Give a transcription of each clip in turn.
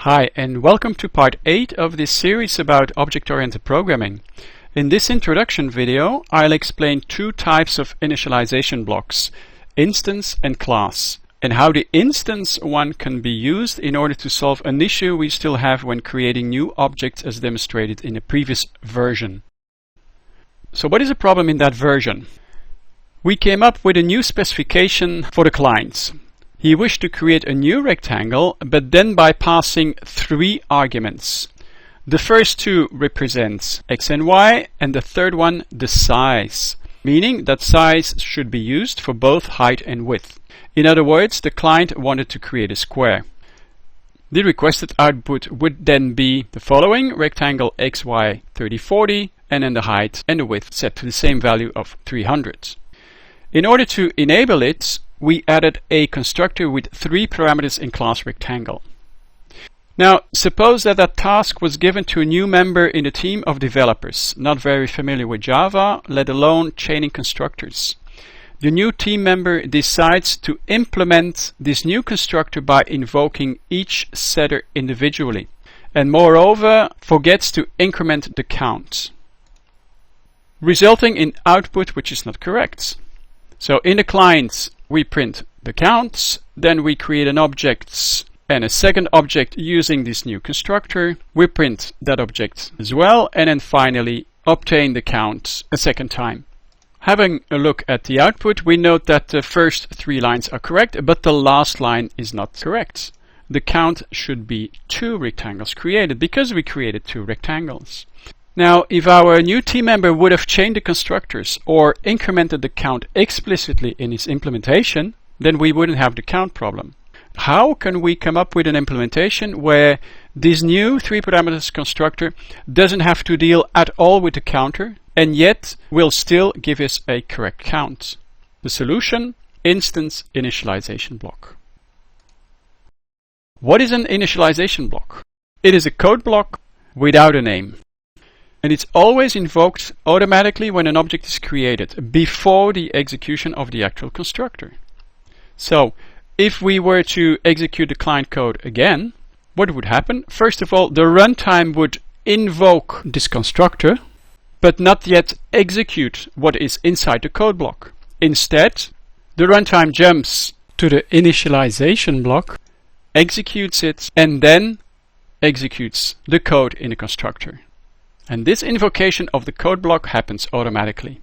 Hi, and welcome to part 8 of this series about object-oriented programming. In this introduction video, I'll explain two types of initialization blocks, instance and class, and how the instance one can be used in order to solve an issue we still have when creating new objects as demonstrated in a previous version. So what is the problem in that version? We came up with a new specification for the client. He wished to create a new rectangle, but then by passing 3 arguments. The first 2 represent x and y, and the third one the size, meaning that size should be used for both height and width. In other words, the client wanted to create a square. The requested output would then be the following: rectangle xy 3040, and then the height and the width set to the same value of 300. In order to enable it, we added a constructor with 3 parameters in class rectangle. Now, suppose that that task was given to a new member in a team of developers, not very familiar with Java, let alone chaining constructors. The new team member decides to implement this new constructor by invoking each setter individually, and moreover forgets to increment the count, resulting in output which is not correct. So in the client, we print the counts, then we create an object and a second object using this new constructor. We print that object as well, and then finally obtain the count a second time. Having a look at the output, we note that the first 3 lines are correct, but the last line is not correct. The count should be 2 rectangles created because we created 2 rectangles. Now, if our new team member would have chained the constructors or incremented the count explicitly in his implementation, then we wouldn't have the count problem. How can we come up with an implementation where this new 3 parameters constructor doesn't have to deal at all with the counter and yet will still give us a correct count? The solution: instance initialization block. What is an initialization block? It is a code block without a name. And it's always invoked automatically when an object is created, before the execution of the actual constructor. So, if we were to execute the client code again, what would happen? First of all, the runtime would invoke this constructor, but not yet execute what is inside the code block. Instead, the runtime jumps to the initialization block, executes it, and then executes the code in the constructor. And this invocation of the code block happens automatically.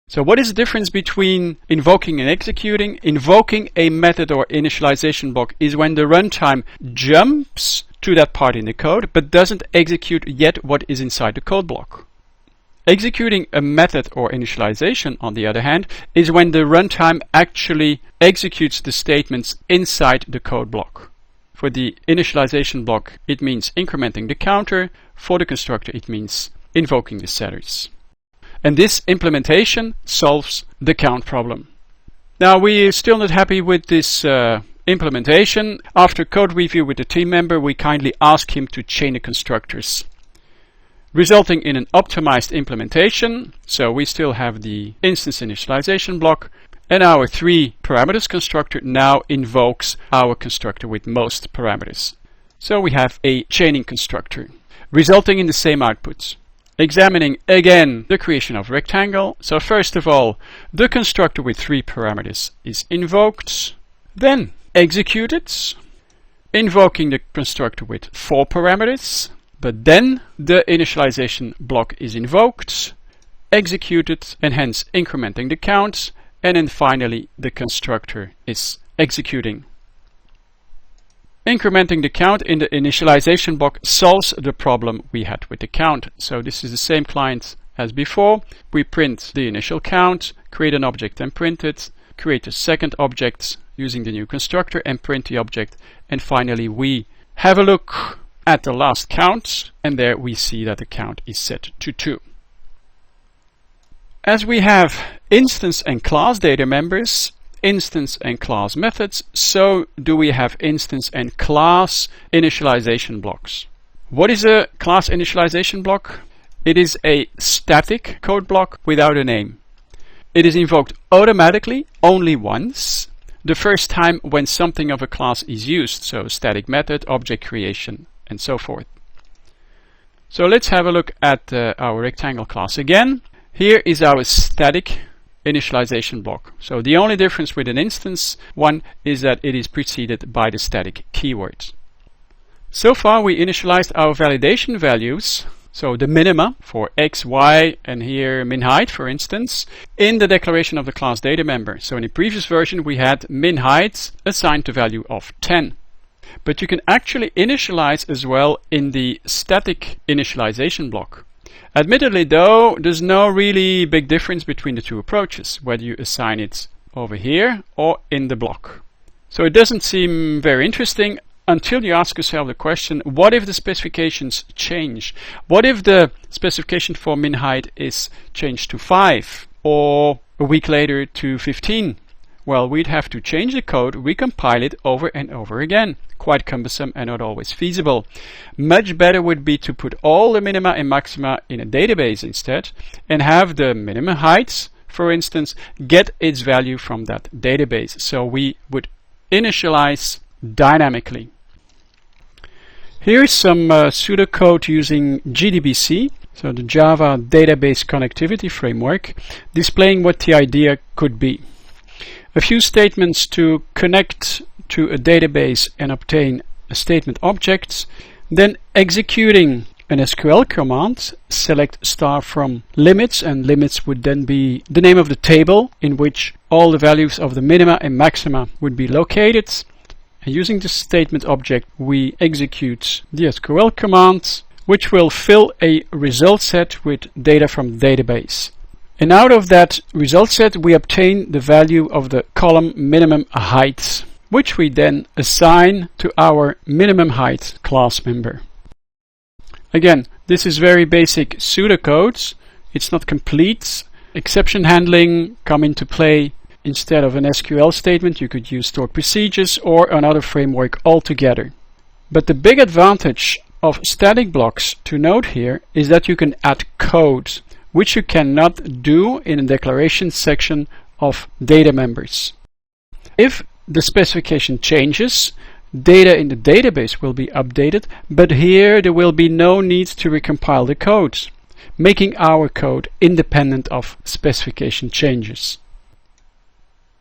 So what is the difference between invoking and executing? Invoking a method or initialization block is when the runtime jumps to that part in the code but doesn't execute yet what is inside the code block. Executing a method or initialization, on the other hand, is when the runtime actually executes the statements inside the code block. For the initialization block, it means incrementing the counter. For the constructor, it means invoking the setters. And this implementation solves the count problem. Now, we're still not happy with this implementation. After code review with the team member, we kindly ask him to chain the constructors, resulting in an optimized implementation. So we still have the instance initialization block, and our 3 parameters constructor now invokes our constructor with most parameters. So we have a chaining constructor, resulting in the same outputs. Examining again the creation of rectangle. So first of all, the constructor with 3 parameters is invoked, then executed, invoking the constructor with 4 parameters, but then the initialization block is invoked, executed, and hence incrementing the count. And then finally, the constructor is executing. Incrementing the count in the initialization block solves the problem we had with the count. So this is the same client as before. We print the initial count, create an object and print it, create a second object using the new constructor and print the object. And finally, we have a look at the last count, and there we see that the count is set to 2. As we have instance and class data members, instance and class methods, so do we have instance and class initialization blocks. What is a class initialization block? It is a static code block without a name. It is invoked automatically only once, the first time when something of a class is used, so static method, object creation, and so forth. So let's have a look at our rectangle class again. Here is our static initialization block. So the only difference with an instance one is that it is preceded by the static keyword. So far we initialized our validation values, so the minima for x, y, and here min height for instance, in the declaration of the class data member. So in the previous version we had min height assigned to value of 10. But you can actually initialize as well in the static initialization block. Admittedly though, there's no really big difference between the two approaches, whether you assign it over here or in the block. So it doesn't seem very interesting until you ask yourself the question, what if the specifications change? What if the specification for min height is changed to 5 or a week later to 15? Well, we'd have to change the code, recompile it over and over again. Quite cumbersome and not always feasible. Much better would be to put all the minima and maxima in a database instead and have the minimum heights, for instance, get its value from that database. So we would initialize dynamically. Here's some pseudocode using JDBC, so the Java Database Connectivity Framework, displaying what the idea could be. A few statements to connect to a database and obtain a statement object, then executing an SQL command, select star from limits, and limits would then be the name of the table in which all the values of the minima and maxima would be located. And using the statement object we execute the SQL command, which will fill a result set with data from the database. And out of that result set we obtain the value of the column minimum height, which we then assign to our minimum height class member. Again, this is very basic pseudocode. It's not complete. Exception handling come into play. Instead of an SQL statement, you could use stored procedures or another framework altogether. But the big advantage of static blocks to note here is that you can add code, which you cannot do in the declaration section of data members. If the specification changes, data in the database will be updated, but here there will be no need to recompile the code, making our code independent of specification changes.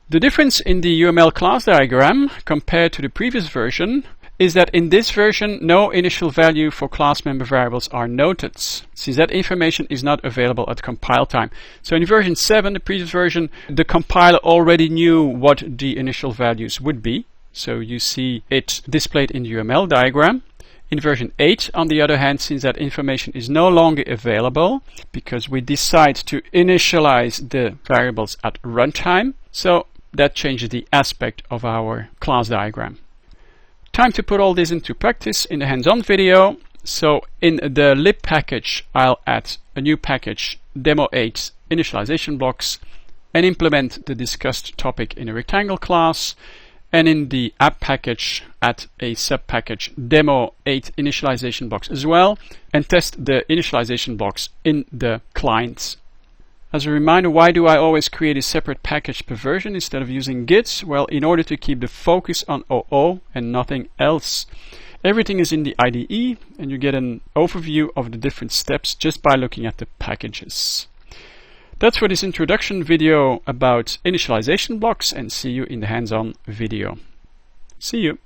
The difference in the UML class diagram compared to the previous version is that in this version no initial value for class member variables are noted, since that information is not available at compile time. So in version 7, the previous version, the compiler already knew what the initial values would be. So you see it displayed in the UML diagram. In version 8, on the other hand, since that information is no longer available, because we decide to initialize the variables at runtime, so that changes the aspect of our class diagram. Time to put all this into practice in the hands-on video. So in the lib package, I'll add a new package, demo 8 initialization blocks, and implement the discussed topic in a rectangle class. And in the app package, add a sub-package, demo 8 initialization blocks as well, and test the initialization blocks in the clients. As a reminder, why do I always create a separate package per version instead of using Git? Well, in order to keep the focus on OO and nothing else. Everything is in the IDE, and you get an overview of the different steps just by looking at the packages. That's for this introduction video about initialization blocks, and see you in the hands-on video. See you.